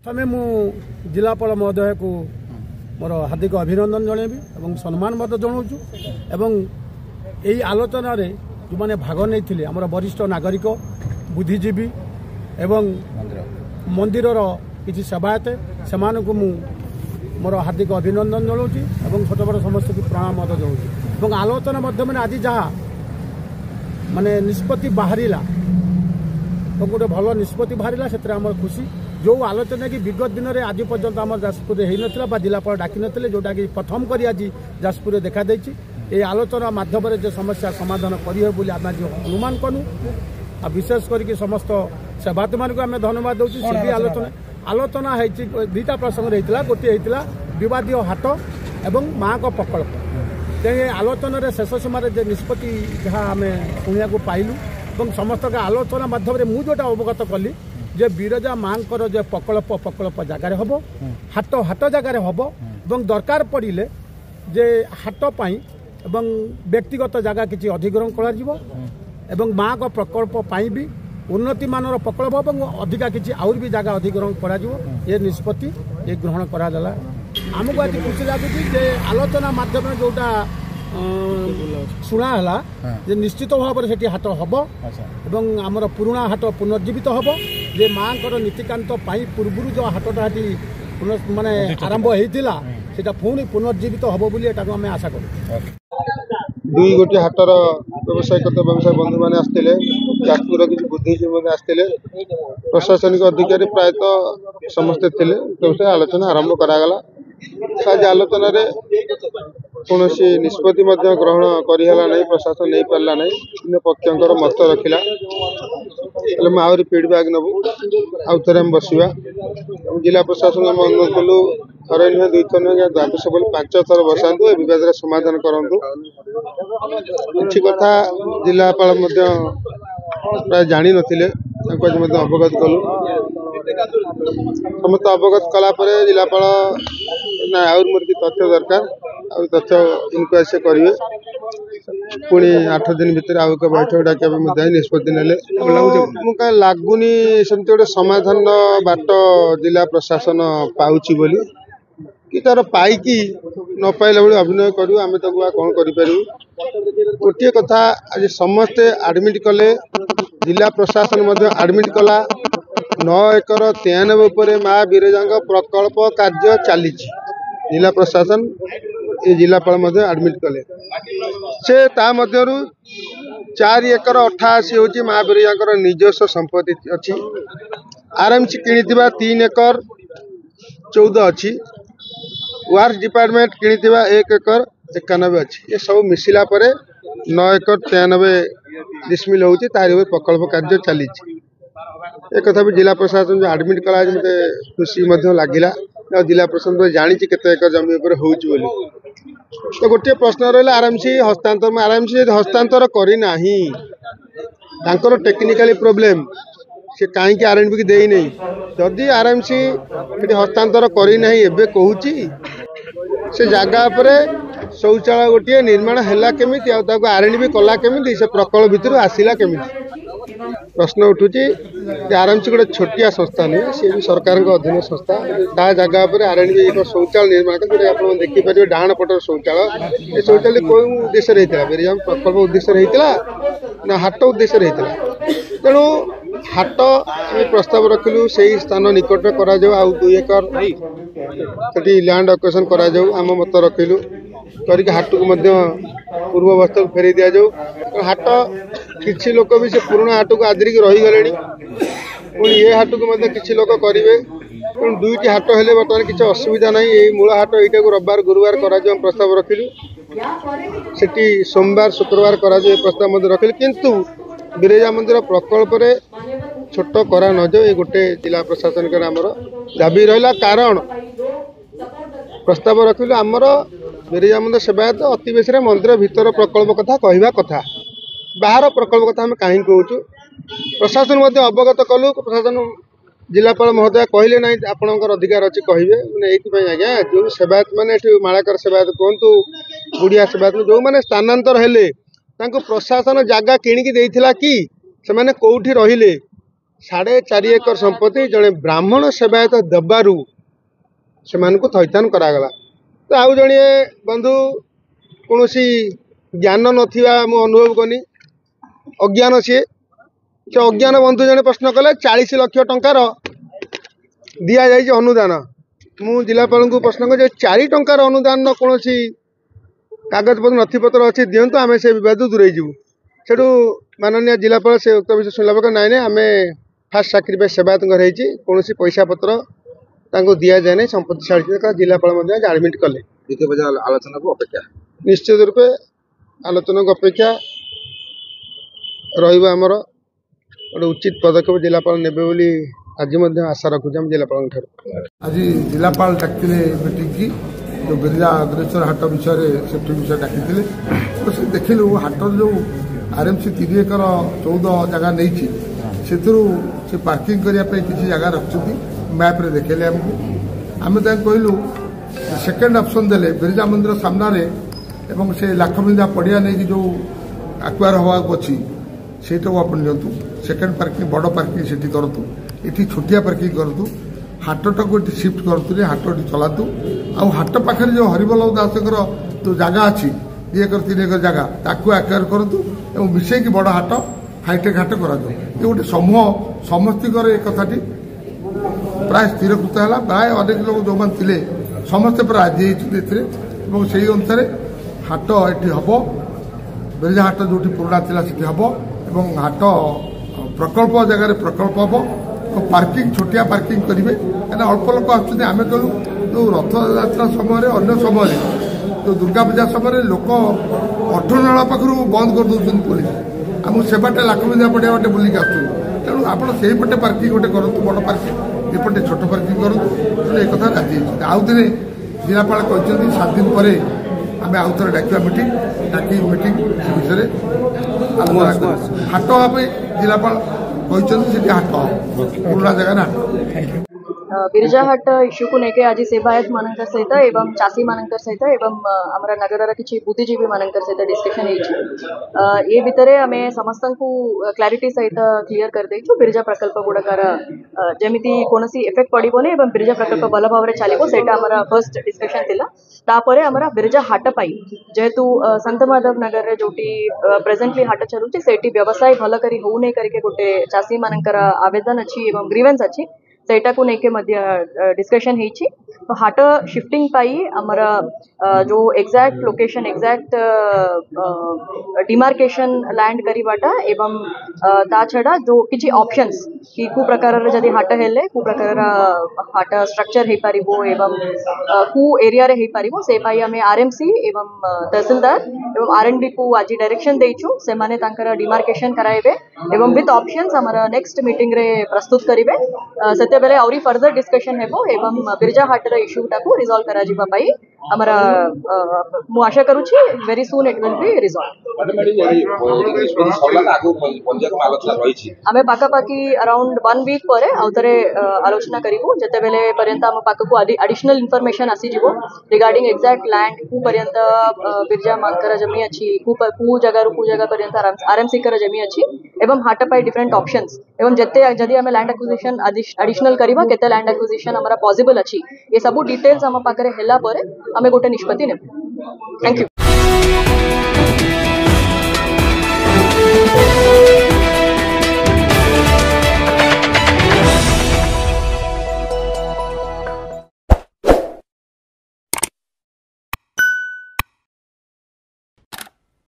प्रथमे मु जिलापाल महोदय को मोर हार्दिक अभिनंदन जनइबी और सम्मान जनाऊँ एवं यही आलोचन जो मैंने भाग नहीं आम वरिष्ठ नागरिक बुद्धिजीवी एवं मंदिर किसी सेवायत से मोर हार्दिक अभिनंदन जनाऊँ और छोट बड़ समस्त को प्रणाम जनाऊँ आलोचना माध्यम आज जहाँ माने निष्पत्ति बाहरिला तो गोटे भल निष्पत्ति बाहरिला से खुशी जो आलोचना कि विगत दिन में आज पर्यंत आम जाजपुर होता जिलापाल डाक नथिले जोटा कि प्रथम कर आज जाजपुर देखा देछि ये आलोचना माध्यम जो समस्या समाधान करें बोली आम आज अनुमान कलु आ विशेष करके समस्त सेवायत मान आम धन्यवाद दूसरी से भी आलोचना दुईटा प्रसंग होता गोटे होता विवाद हाट एवं माँ को प्रकल्प तेणु आलोचन शेष समय निष्पत्ति जहाँ आम शुणा पाइलु और समस्त आलोचना माध्यम मुझे जोटा अवगत कली जे बिरजा माँ जो प्रकल्प जगार हम हाट जगार हम और दरकार पड़े जे हाट पाई व्यक्तिगत जगह किसी अधिग्रहण कर माँ को प्रकल्प भी उन्नति मानर प्रकल्प और अधिका किसी आउर भी जगह अधिग्रहण कर निष्पत्ति ये ग्रहण कराला आमको आज खुशी लगुच आलोचना माध्यम जोटा शुणाला निश्चित भाव से हाट हम एवं आमर पुराणा हाट पुनर्जीवित हम जे माँ नीतिकांत पूर्व जो हाटा माने आरंभ होता पुणी पुनर्जीवित हम बोली आम आशा करूँ दुई गोटे हाटर व्यवसाय बंधु मैंने आसते जाजपुर किसी बुद्धिजीवी आसते प्रशासनिक अधिकारी प्रायतः समस्ते थे आलोचना आरंभ करागला आज आलोचन कौन निष्पत्ति ग्रहण करना प्रशासन नहीं पारा ना इन पक्षर मत रखिला आहरी फीडबैक नबू आउ थे आम बसवा जिला प्रशासन आम अनुरोध कलु थे नुहे दुई थर नुहे द्वादश बोली 5 थर बसातु विवाद समाधान करूँ कि कथा जिलापाल प्राय जानी नथिले अवगत कलु समस्त अवगत कलापर जिलापाल ना आउर मोर तथ्य दरकार आ तथ्य इनक्वारी से करेंगे पुणी 8 दिन भितर आउ एक बैठक डाक निष्पत्ति ने लगुनि सेमती गोटे समाधान बाट जिला प्रशासन पाउची बोली कि तार पाइकी न पाइला भाई अभिनय करूँ आम कौन करूँ गोटे कथा आज समस्ते आडमिट कले जिला प्रशासन आडमिट कला 9 एकर 93 माँ बिरजा प्रकल्प कार्य चली जिला प्रशासन ये जिलापाल आडमिट कले से ता मध्यरु 4 एकर 88 हूँ माँ बिरजा निजस्व संपत्ति अच्छी आरएमसी कि 3 एकर 14 अच्छी वार्स डिपार्टमेंट कि 1 एकर 91 अच्छी ये सब मिसिला 9 एकर 93 डिसमिल होती तार प्रकल्प कार्य चली एक कथा भी जिला प्रशासन जो आडमिट कला मत खुशी लगिला जिला प्रशासन जानी केते एकर जमी बोली तो गोटे प्रश्न रहा आरएमसी हस्तांतर आरएमसी हस्तांतर करना टेक्निकाली प्रोब्लेम से कहीं आरएनबी की देनी जदि आरएमसी हस्तांतर करना एवं कहूँ से जगह पर शौचालय गोटे निर्माण है केमी आरएनबी कला केमी से प्रकल्प भितर आसला केमी प्रश्न उठुची आरएमसी गोटे छोटिया संस्था नुहे सी भी सरकार अधीन संस्था ता जगह पर आरएनबी एक शौचालय निर्माण कर आप देखिपारे डाण पटर शौचालय ये शौचालय कौ उद्देश्य होता बिरजा प्रकल्प उद्देश्य होता ना हाट उद्देश्य होता तेणु हाट प्रस्ताव रखिलु से स्थान निकट कर 2 एकर लैंड अक्वेशन कर आम मत रखिलु करके हाट को पूर्व अवस्था को फेरी दि जाऊ हाट किसी लोक भी से पुराना हाट को आदरिक रहीगले पुणी ये हाट को किसी लोक करेंगे तेणु 2टी हाट हेले बर्तमान किसी असुविधा ना ये मूल हाट यहाँ को रविवार गुरुवार कर प्रस्ताव रखिलु से सोमवार शुक्रवार कर प्रस्ताव रखिलु किंतु बिरजा मंदिर प्रकल्प छोट करा न जाओ ये गोटे जिला प्रशासन आमर दाबी रहा कारण प्रस्ताव रखिलु आमर बिरजा मंदिर सेवायत अति बेसी मंदिर भितर प्रकल्प कथा कहवा कथा बाहर प्रकल्प कथा आम कहीं कहूँ प्रशासन अवगत कलु प्रशासन जिलापाल महोदय कहले ना आपंकर अधिकार अच्छी कहे मैंने आज्ञा जो सेवायत मैंने मालाकर सेवायत कहतु गुड़िया सेवायत जो मैंने स्थानांतर हेले प्रशासन जगह किणिकी देइथिला कि से माने कोठी रहिले 4.5 एकर संपत्ति जड़े ब्राह्मण सेवायत देबारू से थैथान करागला। तो आउ जड़े बंधु कौन ज्ञान नथिबा मु अनुभव कनी अज्ञान सी से अज्ञान बंधु जड़े प्रश्न कले 40 लाख टंकार दि जाए अनुदान। मु जिलापाल को प्रश्न कर 4 टंकार अनुदान कौन कागज पत्र नथिपत्र अच्छी दिंतु आम से बद दूरे जीवु से माननीय जिलापाल से उक्त विषय शुणा पक नाई ना आम फास्ट साक्रिफाइस सेवायत कौन पैसा पत्र दि जाए ना संपत्ति जिलापाल आडमिट कले आलोचना को अपेक्षा निश्चित रूपे आलोचना को अपेक्षा रमर गोटे उचित पदक्षेप जिलापाल ने आज आशा रखुचे जिलापाल आज जिलापाल डाकते मीटिंग की जो बिरजा अग्रेसर हाट विषय सेफ्टी विषय डाकी तो से देखिलु हाटर जो आरएमसी 3 एकर 14 जगह नहीं से पार्किंग करने किसी जगह रखुच्च मैप रे देखेले आमको आम कहलु सेकेंड ऑप्शन देले बिरजा मंदिर सामने एवं से लाखबिंदा पड़िया नहीं जो आक्वायर हवा अच्छी से अपन दिंतु सेकेंड पार्किंग बड़ पार्किंग से करतु ये छोटिया पार्किंग करतु हाटटा को शिफ्ट करतु हाट चलातु आट पाखे जो हरिबल दासकर जो जगह अच्छी 2 एकर 3 एकर जगह ताकू आक्वायर करतु और मिसेकी बड़ हाट हाईटेक हाट कर गोटे समूह समस्तर एक कथाटी प्राय स्थिरकृत है प्राय अनेक लोग जो मैंने थे समस्ते पूरा राजी होते से अनुसार हाट ये हम बिरजा हाट जो पुराना थी हम एवं हाट प्रकल्प जगह प्रकल्प हम तो पार्किंग छोटिया पार्किंग करेंगे क्या अल्प लोक आम कहूँ जो रथ यात्रा समय अन्य समय जो दुर्गा पूजा समय लोक अठरनाला पाखु बंद कर दूसरी पुलिस आम सेवाटे लाखबिंदा पड़िया बाटे बुलिक आसू तेणु आप पटे पार्किंग गोटे करूँ बड़ पार्किंग एपटे छोट पार्किंग करूँ एक कथा राजी आउ दिन जिलापाल कहते 7 दिन पर आम आउ थे डाकिया मीटिंग डाक मीटिंग विषय आलोचना हाट भाव जिलापाल कहते हाट पुराना जगह हाट बिरजा हाट इश्यू को लेके आज सेवायत मानकर सहित एवं चाषी मानकर सहित एवं आमर नगर किसी बुद्धिजीवी मानकर सहित डिस्कशन ये भितर आम समस्त को क्लारिटी सहित क्लियर कर देचु बिरजा प्रकल्प गुड़ाकार जमीती कौन इफेक्ट पड़ोनी एवं बिरजा प्रकल्प भल भाव में चलो से फर्स्ट डिस्कशन थिला तापर आमर बिरजा हाट पाई जेहेतु संत माधव नगर जो प्रेजेंटली हाट चलुची से व्यवसाय भल करी हो नहीं करके गोटे चाषी मानकर आवेदन अच्छी एवं ग्रीवेंस अच्छी सेटा को लेके मध्य डिस्कशन होती तो हाट शिफ्टिंग पाई आमर जो exact location exact demarcation land करीबाटा एवं ता छड़ा जो किसी ऑप्शंस कि कु प्रकार जदि हाट हेले कु प्रकार हाट स्ट्रक्चर हो पारिबो एवं कु एरिया रे हो पारिबो से पाई हमें आरएमसी एवं तहसीलदार एवं आरएनडी को आज डायरेक्शन देइछु से माने तांकर डिमार्केशन कराइबे एवं विथ ऑप्शंस हमर नेक्स्ट मीटिंग रे प्रस्तुत करिवे सत्य बेले आउरी फर्दर डिस्कशन हेबो एवं बिरजा हाटर इश्यू टाको रिजॉल्व करा जिबा पाई हमरा मु आशा करूची very soon it will be resolve आमे पाका पाकी अराउंड 1 वीक परे आउतरे आलोचना करिवो जते बेले पर्यंत हम पाका को एडिशनल इंफॉर्मेशन आसी जिवो रिगार्डिंग एग्जैक्ट लैंड कु पर्यंत बिरजा मानकर जमी अछि कु जगह पर्यंत आरएमसी कर जमी अछि एवं हाट पाई डिफरेंट ऑप्शंस एवं जते जदि हमें लैंड एक्विजिशन एडिशनल करिबा केते लैंड एक्विजिशन हमरा पॉसिबल अछि ये सब डिटेल्स हम पाखरे हेला परे हमें गोटे निष्पत्ति ने थैंक यू।